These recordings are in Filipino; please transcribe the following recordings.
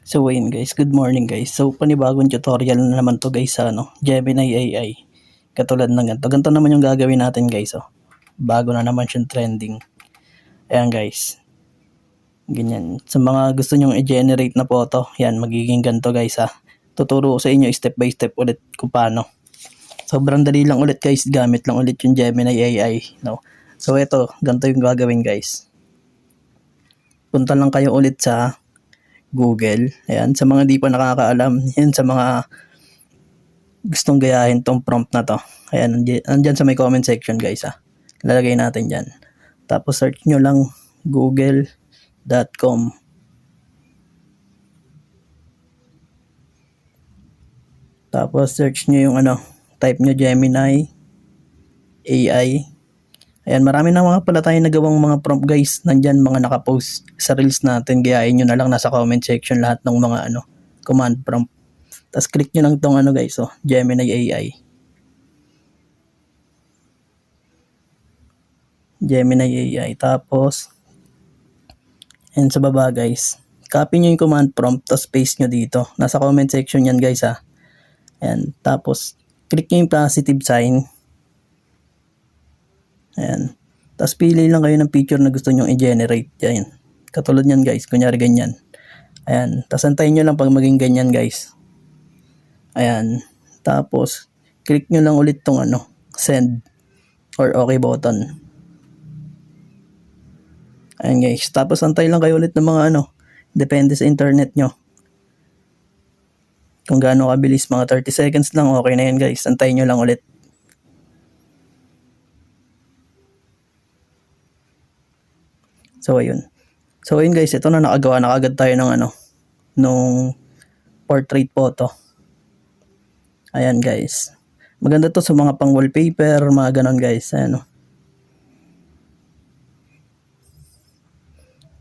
So ayun guys, good morning guys. So panibagong tutorial na naman to guys sa Gemini AI. Katulad ng ganito. Ganito naman yung gagawin natin guys. Bago na naman siyang trending. Ayan guys. Ganyan. Sa mga gusto nyong i-generate na photo, yan magiging ganito guys Tuturo ko sa inyo step by step ulit kung paano. Sobrang dali lang ulit guys, gamit lang ulit yung Gemini AI. No? So ito, ganito yung gagawin guys. Punta lang kayo ulit sa Google. Ayan, sa mga di pa nakakaalam, yan sa mga gustong gayahin tong prompt na to. Ayan, andyan sa may comment section guys Lalagay natin dyan. Tapos search nyo lang google.com. Tapos search nyo yung type nyo Gemini AI. Ayan, marami na mga pala tayong nagawang mga prompt guys. Nandyan mga nakapost sa reels natin. Gayahin nyo na lang, nasa comment section lahat ng mga command prompt. Tapos click nyo lang tong guys, Gemini AI. Gemini AI. Tapos, and sa baba guys, copy nyo yung command prompt, tapos paste nyo dito. Nasa comment section yan guys Ayan, tapos, click nyo yung positive sign. Ayan. Tapos pili lang kayo ng picture na gusto nyo i-generate. Ayan. Katulad nyan guys, kunyari ganyan. Ayan. Tapos antayin nyo lang pag maging ganyan guys. Ayan. Tapos, click nyo lang ulit tong send or okay button. Ayan guys. Tapos antay lang kayo ulit ng mga depende sa internet nyo. Kung gaano kabilis, mga 30 seconds lang, okay na yan guys. Antayin nyo lang ulit. So ayun. So ayun guys, ito na nakagawa na agad tayo ng nung portrait photo. Ayan guys. Maganda to sa mga pang wallpaper, mga ganon guys. Ayan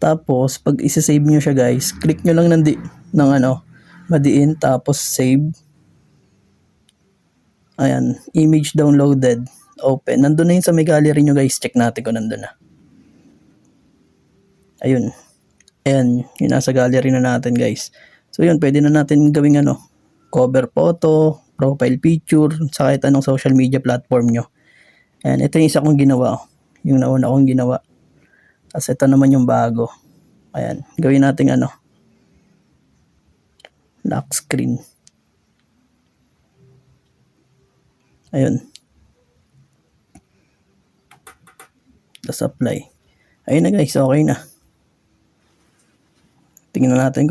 Tapos pag isa-save nyo siya guys, click nyo lang ng madiin, tapos save. Ayan, image downloaded, open. Nandun na yun sa may gallery nyo guys. Check natin kung nandun na. Ayun. Ayan, yun nasa gallery na natin guys. So yun, pwede na natin gawing cover photo, profile picture, sa kahit anong social media platform nyo. Ayan, ito yung isa kong ginawa. Yung nauna kong ginawa. Tapos ito naman yung bago. Ayan, gawin natin lock screen. Ayun. Tapos apply. Ayun na guys, okay na. Tingnan natin